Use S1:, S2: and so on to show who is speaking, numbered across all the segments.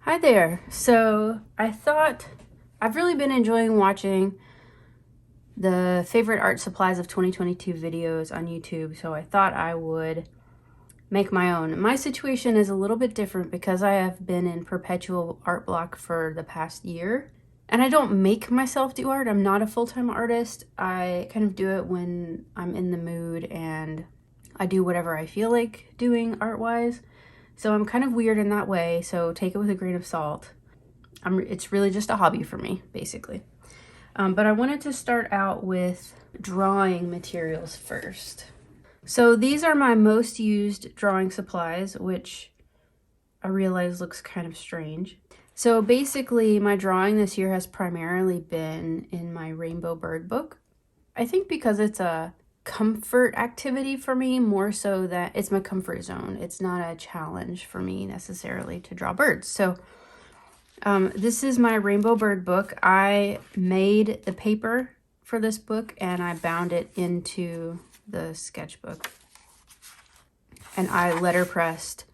S1: Hi there. So I thought I've really been enjoying watching the favorite art supplies of 2022 videos on YouTube, so I thought I would make my own. My situation is a little bit different because I have been in perpetual art block for the past year. And I don't make myself do art. I'm not a full-time artist. I kind of do it when I'm in the mood and I do whatever I feel like doing art-wise. So I'm kind of weird in that way, so take it with a grain of salt. It's really just a hobby for me, basically. But I wanted to start out with drawing materials first. So these are my most used drawing supplies, which I realize looks kind of strange. So basically, my drawing this year has primarily been in my rainbow bird book. I think because it's a comfort activity for me, more so that it's my comfort zone. It's not a challenge for me necessarily to draw birds. So this is my rainbow bird book. I made the paper for this book and I bound it into the sketchbook. And I letterpressed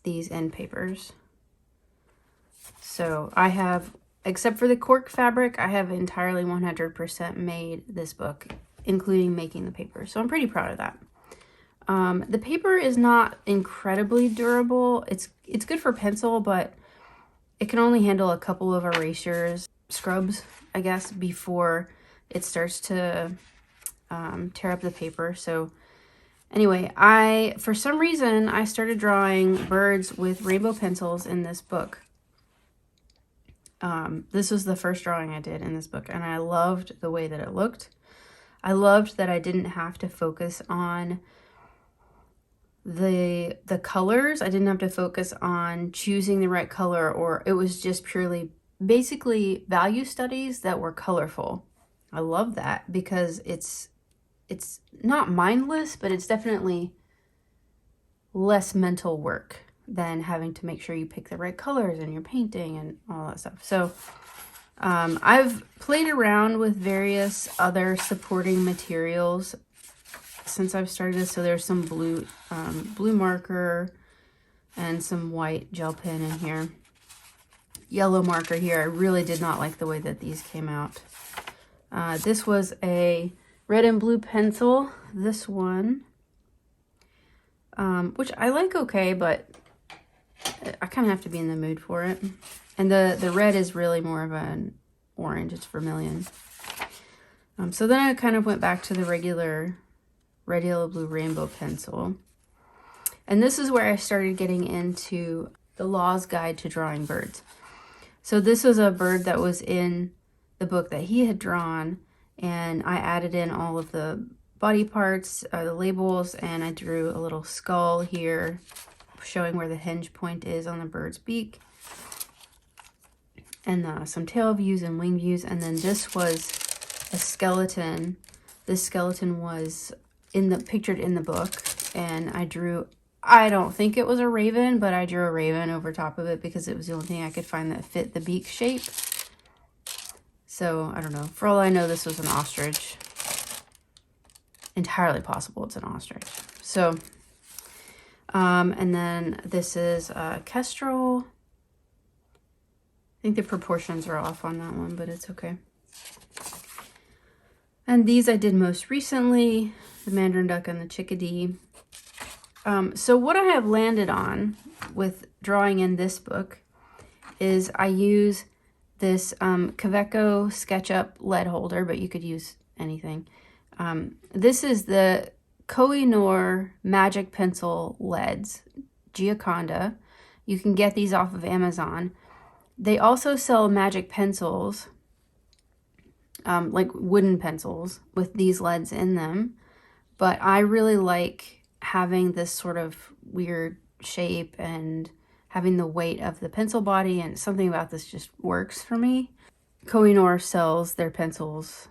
S1: these end papers. So I have, except for the cork fabric, I have entirely 100% made this book, including making the paper. So I'm pretty proud of that. The paper is not incredibly durable. It's good for pencil, but it can only handle a couple of erasures, scrubs, I guess, before it starts to tear up the paper. So anyway, for some reason, I started drawing birds with rainbow pencils in this book. This was the first drawing I did in this book, and I loved the way that it looked. I loved that I didn't have to focus on the colors. I didn't have to focus on choosing the right color, or it was just purely basically value studies that were colorful. I love that because it's not mindless, but it's definitely less mental work than having to make sure you pick the right colors in your painting and all that stuff. So I've played around with various other supporting materials since I've started this. So there's some blue marker and some white gel pen in here. Yellow marker here. I really did not like the way that these came out. This was a red and blue pencil. This one, which I like okay, but I kind of have to be in the mood for it. And the red is really more of an orange. It's vermilion. So then I kind of went back to the regular red, yellow, blue rainbow pencil. And this is where I started getting into the Law's Guide to Drawing Birds. So this was a bird that was in the book that he had drawn, and I added in all of the body parts, the labels, and I drew a little skull here showing where the hinge point is on the bird's beak, and some tail views and wing views. And then this was a skeleton. This skeleton was pictured in the book, and I don't think it was a raven, but I drew a raven over top of it because it was the only thing I could find that fit the beak shape. So I don't know. For all I know, this was an ostrich. Entirely possible it's an ostrich. So and then this is kestrel. I think the proportions are off on that one, but it's okay. And these I did most recently, the mandarin duck and the chickadee. So what I have landed on with drawing in this book is I use this Kaweco SketchUp lead holder, but you could use anything. This is the Koh-i-Noor Magic Pencil leads, Gioconda. You can get these off of Amazon. They also sell magic pencils, like wooden pencils with these leads in them. But I really like having this sort of weird shape and having the weight of the pencil body, and something about this just works for me. Koh-i-Noor sells their pencils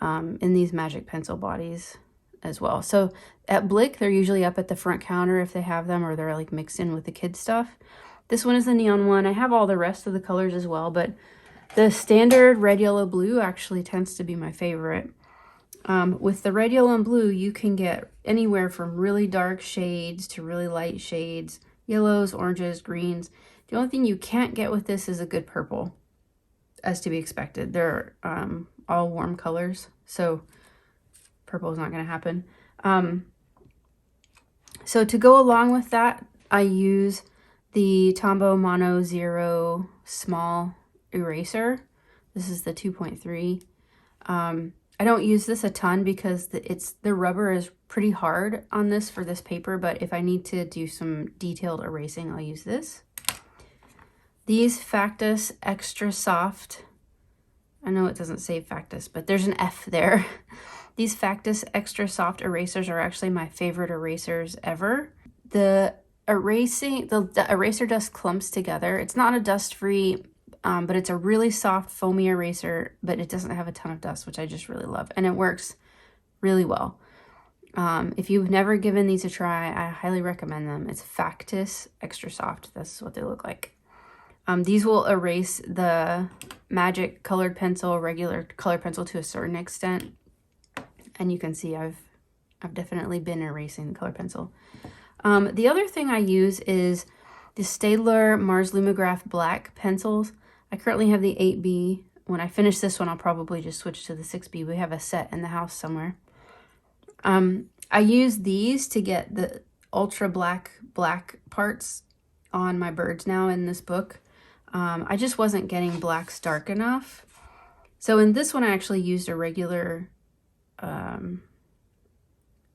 S1: in these magic pencil bodies as well. So at Blick, they're usually up at the front counter if they have them, or they're like mixed in with the kids stuff. This one is the neon one. I have all the rest of the colors as well, but the standard red, yellow, blue actually tends to be my favorite. With the red, yellow, and blue, you can get anywhere from really dark shades to really light shades. yellows, oranges, greens. The only thing you can't get with this is a good purple, as to be expected. They're all warm colors, so purple is not going to happen. So to go along with that, I use the Tombow Mono Zero small eraser. This is the 2.3. I don't use this a ton because the rubber is pretty hard on this for this paper, but if I need to do some detailed erasing, I'll use this. These Factus Extra Soft, I know it doesn't say Factus, but there's an F there. These Factus Extra Soft erasers are actually my favorite erasers ever. The eraser dust clumps together. It's not a dust-free, but it's a really soft foamy eraser, but it doesn't have a ton of dust, which I just really love. And it works really well. If you've never given these a try, I highly recommend them. It's Factus Extra Soft. That's what they look like. These will erase the Magic colored pencil, regular colored pencil to a certain extent. And you can see I've definitely been erasing the colored pencil. The other thing I use is the Staedtler Mars Lumograph Black pencils. I currently have the 8B. When I finish this one, I'll probably just switch to the 6B. We have a set in the house somewhere. I use these to get the ultra black parts on my birds now in this book. I just wasn't getting blacks dark enough. So in this one, I actually used a regular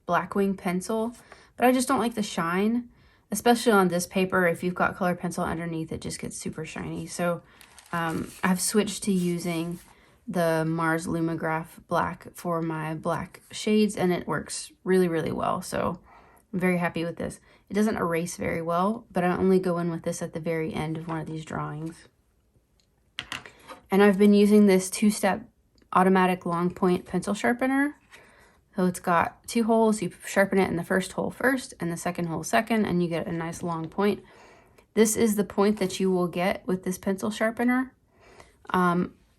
S1: Blackwing pencil, but I just don't like the shine, especially on this paper. If you've got colored pencil underneath, it just gets super shiny. So I've switched to using the Mars Lumograph Black for my black shades, and it works really, really well. So I'm very happy with this. It doesn't erase very well, but I only go in with this at the very end of one of these drawings. And I've been using this two-step automatic long point pencil sharpener. So it's got 2 holes. You sharpen it in the first hole first and the second hole second, and you get a nice long point. This is the point that you will get with this pencil sharpener.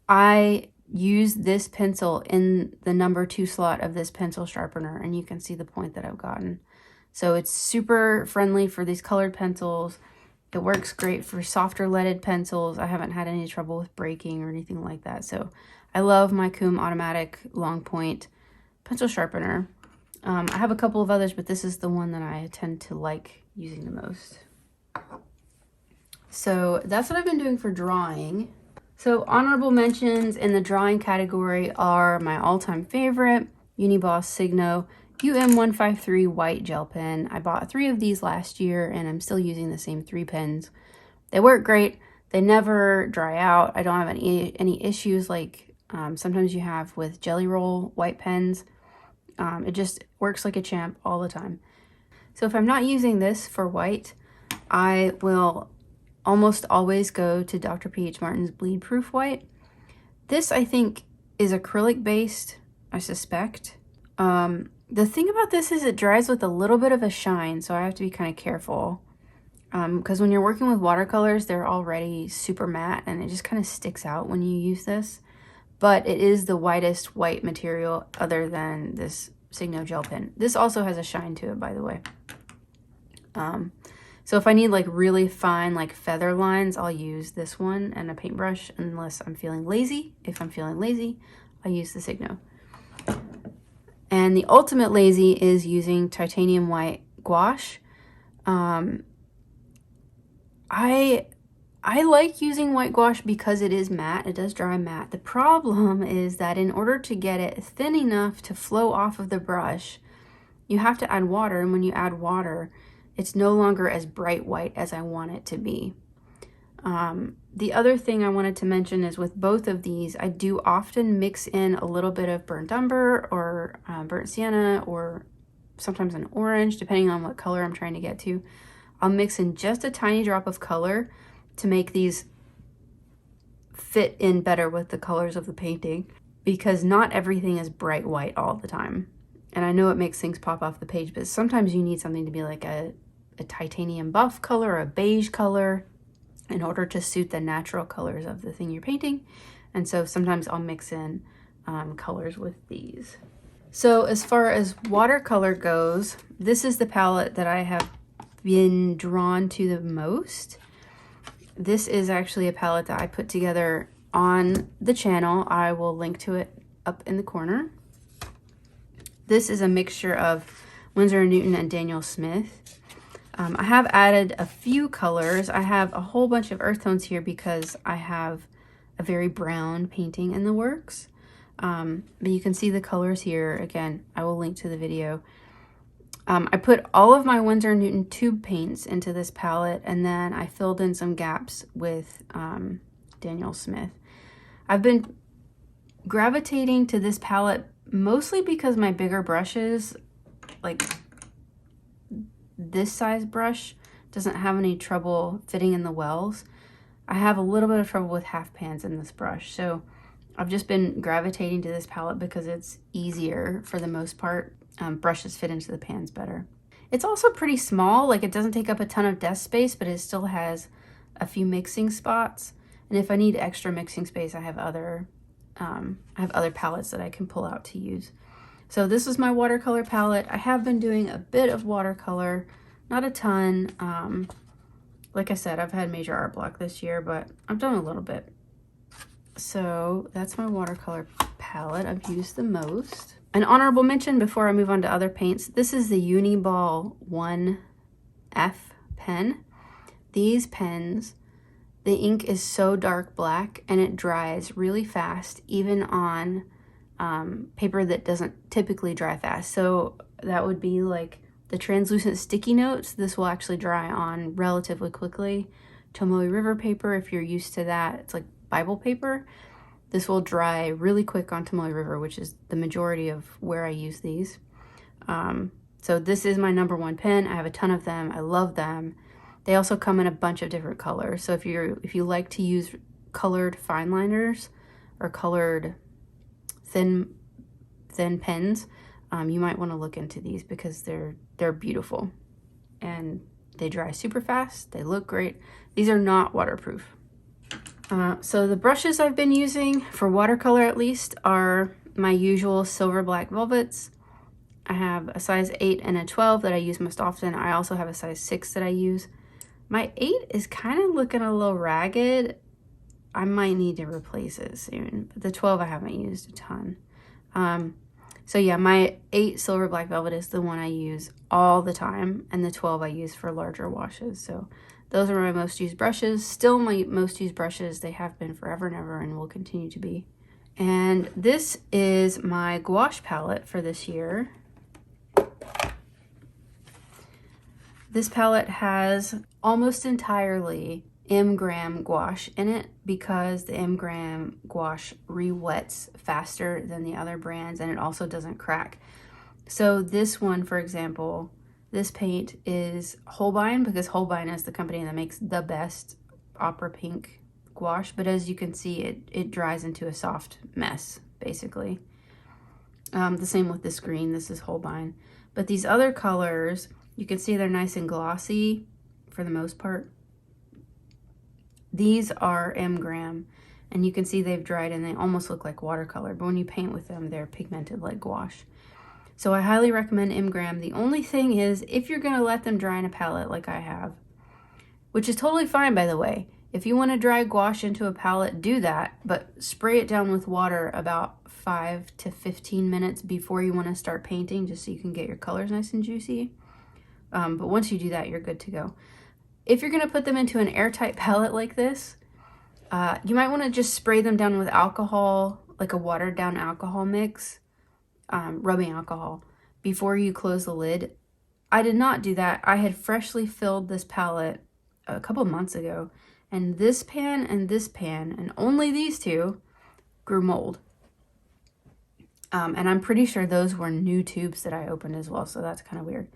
S1: I use this pencil in the number 2 slot of this pencil sharpener, and you can see the point that I've gotten. So it's super friendly for these colored pencils. It works great for softer leaded pencils. I haven't had any trouble with breaking or anything like that. So I love my Coom automatic long point pencil sharpener. I have a couple of others, but this is the one that I tend to like using the most. So that's what I've been doing for drawing. So honorable mentions in the drawing category are my all-time favorite, Uniboss Signo UM153 white gel pen. I bought 3 of these last year, and I'm still using the same 3 pens. They work great. They never dry out. I don't have any issues like sometimes you have with Jelly Roll white pens. It just works like a champ all the time. So if I'm not using this for white, I will almost always go to Dr. P.H. Martin's Bleed Proof White. This, I think, is acrylic based, I suspect. The thing about this is it dries with a little bit of a shine, so I have to be kind of careful. Because when you're working with watercolors, they're already super matte, and it just kind of sticks out when you use this. But it is the whitest white material other than this Signo gel pen. This also has a shine to it, by the way. So if I need like really fine like feather lines, I'll use this one and a paintbrush unless I'm feeling lazy. If I'm feeling lazy, I use the Signo. And the ultimate lazy is using titanium white gouache. I like using white gouache because it is matte. It does dry matte. The problem is that in order to get it thin enough to flow off of the brush, you have to add water. And when you add water, it's no longer as bright white as I want it to be. The other thing I wanted to mention is with both of these, I do often mix in a little bit of burnt umber or burnt sienna or sometimes an orange, depending on what color I'm trying to get to. I'll mix in just a tiny drop of color to make these fit in better with the colors of the painting, because not everything is bright white all the time. And I know it makes things pop off the page, but sometimes you need something to be like a titanium buff color or a beige color in order to suit the natural colors of the thing you're painting. And so sometimes I'll mix in colors with these. So as far as watercolor goes, this is the palette that I have been drawn to the most. This is actually a palette that I put together on the channel. I will link to it up in the corner. This is a mixture of Winsor & Newton and Daniel Smith. I have added a few colors. I have a whole bunch of earth tones here because I have a very brown painting in the works. But you can see the colors here. Again, I will link to the video. I put all of my Winsor & Newton tube paints into this palette, and then I filled in some gaps with Daniel Smith. I've been gravitating to this palette mostly because my bigger brushes, like this size brush, doesn't have any trouble fitting in the wells. I have a little bit of trouble with half pans in this brush, so I've just been gravitating to this palette because it's easier for the most part. Brushes fit into the pans better. It's also pretty small, like it doesn't take up a ton of desk space, but it still has a few mixing spots. And if I need extra mixing space, I have other palettes that I can pull out to use. So this is my watercolor palette. I have been doing a bit of watercolor, not a ton. Like I said, I've had major art block this year, but I've done a little bit. So that's my watercolor palette I've used the most. An honorable mention before I move on to other paints. This is the Uniball 1F pen. These pens, the ink is so dark black and it dries really fast, even on paper that doesn't typically dry fast. So that would be like the translucent sticky notes. This will actually dry on relatively quickly. Tomoe River paper, if you're used to that, it's like Bible paper. This will dry really quick on Tomoe River, which is the majority of where I use these. So this is my #1 pen. I have a ton of them. I love them. They also come in a bunch of different colors. So if you like to use colored fine liners or colored thin pens, you might want to look into these because they're beautiful and they dry super fast. They look great. These are not waterproof. So the brushes I've been using for watercolor, at least, are my usual silver black velvets. I have a size 8 and a 12 that I use most often. I also have a size 6 that I use. My 8 is kind of looking a little ragged. I might need to replace it soon. But the 12 I haven't used a ton. So yeah, my 8 silver black velvet is the one I use all the time, and the 12 I use for larger washes. So those are my most used brushes. Still my most used brushes. They have been forever and ever and will continue to be. And this is my gouache palette for this year. This palette has almost entirely M-gram gouache in it because the M-gram gouache re-wets faster than the other brands, and it also doesn't crack. So this one, for example, this paint is Holbein because Holbein is the company that makes the best opera pink gouache, but as you can see, it dries into a soft mess, basically. The same with this green. This is Holbein. But these other colors, you can see they're nice and glossy for the most part. These are M-gram, and you can see they've dried and they almost look like watercolor, but when you paint with them, they're pigmented like gouache. So I highly recommend M-gram. The only thing is, if you're going to let them dry in a palette like I have, which is totally fine, by the way. If you want to dry gouache into a palette, do that, but spray it down with water about 5 to 15 minutes before you want to start painting, just so you can get your colors nice and juicy. But once you do that, you're good to go. If you're going to put them into an airtight palette like this, you might want to just spray them down with alcohol, like a watered down alcohol mix, rubbing alcohol, before you close the lid. I did not do that. I had freshly filled this palette a couple months ago, and this pan and only these two grew mold. And I'm pretty sure those were new tubes that I opened as well, so that's kind of weird.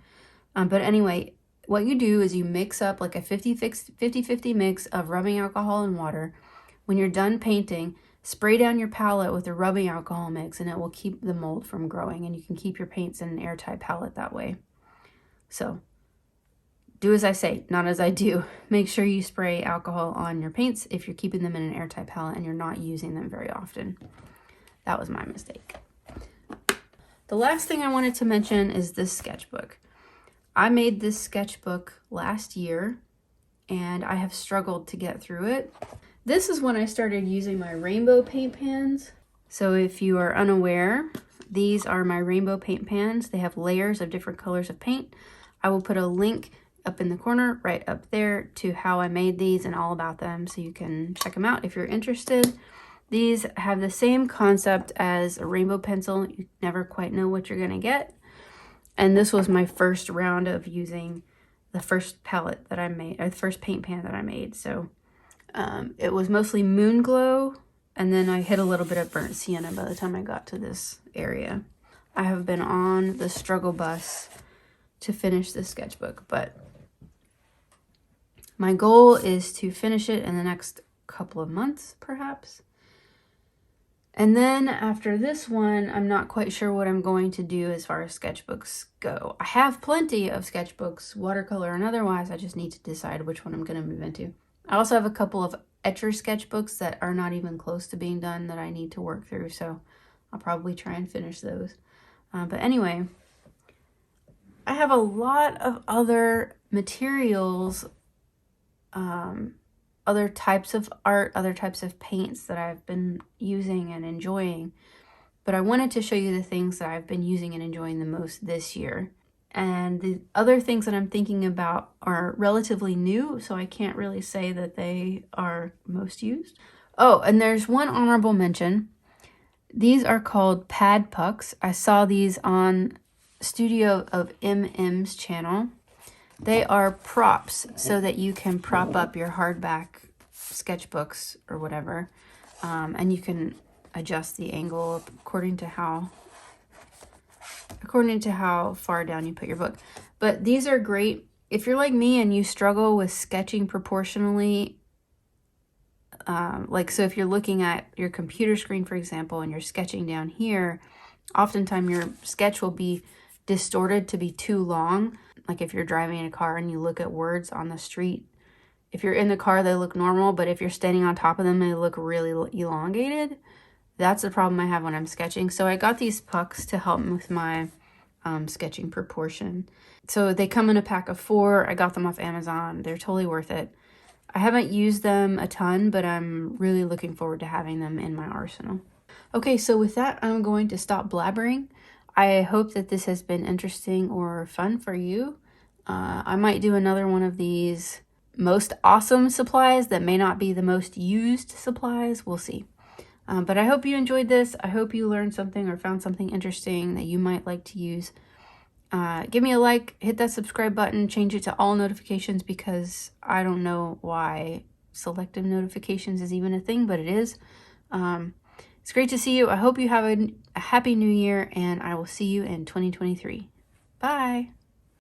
S1: But anyway, what you do is you mix up like a 50-50 mix of rubbing alcohol and water. When you're done painting, spray down your palette with the rubbing alcohol mix, and it will keep the mold from growing, and you can keep your paints in an airtight palette that way. So do as I say, not as I do. Make sure you spray alcohol on your paints if you're keeping them in an airtight palette and you're not using them very often. That was my mistake. The last thing I wanted to mention is this sketchbook. I made this sketchbook last year and I have struggled to get through it. This is when I started using my rainbow paint pans. So if you are unaware, these are my rainbow paint pans. They have layers of different colors of paint. I will put a link up in the corner right up there to how I made these and all about them, so you can check them out if you're interested. These have the same concept as a rainbow pencil. You never quite know what you're gonna get. And this was my first round of using the first palette that I made, or the first paint pan that I made. So it was mostly moon glow, and then I hit a little bit of burnt sienna by the time I got to this area. I have been on the struggle bus to finish this sketchbook, but my goal is to finish it in the next couple of months, perhaps. And then after this one, I'm not quite sure what I'm going to do as far as sketchbooks go. I have plenty of sketchbooks, watercolor and otherwise. I just need to decide which one I'm going to move into. I also have a couple of etcher sketchbooks that are not even close to being done that I need to work through, so I'll probably try and finish those. But anyway, I have a lot of other materials, other types of art, other types of paints that I've been using and enjoying. But I wanted to show you the things that I've been using and enjoying the most this year. And the other things that I'm thinking about are relatively new, so I can't really say that they are most used. Oh, and there's one honorable mention. These are called pad pucks. I saw these on Studio of MM's channel. They are props so that you can prop up your hardback sketchbooks or whatever. And you can adjust the angle according to how far down you put your book. But these are great if you're like me and you struggle with sketching proportionally. So if you're looking at your computer screen, for example, and you're sketching down here, oftentimes your sketch will be distorted to be too long. Like if you're driving in a car and you look at words on the street, if you're in the car, they look normal, but if you're standing on top of them, they look really elongated. That's the problem I have when I'm sketching. So I got these pucks to help me with my sketching proportion. So they come in a pack of 4. I got them off Amazon. They're totally worth it. I haven't used them a ton, but I'm really looking forward to having them in my arsenal. Okay, so with that, I'm going to stop blabbering. I hope that this has been interesting or fun for you. I might do another one of these most awesome supplies that may not be the most used supplies. We'll see. But I hope you enjoyed this. I hope you learned something or found something interesting that you might like to use. Give me a like, hit that subscribe button, change it to all notifications because I don't know why selective notifications is even a thing, but it is. It's great to see you. I hope you have a happy new year, and I will see you in 2023. Bye.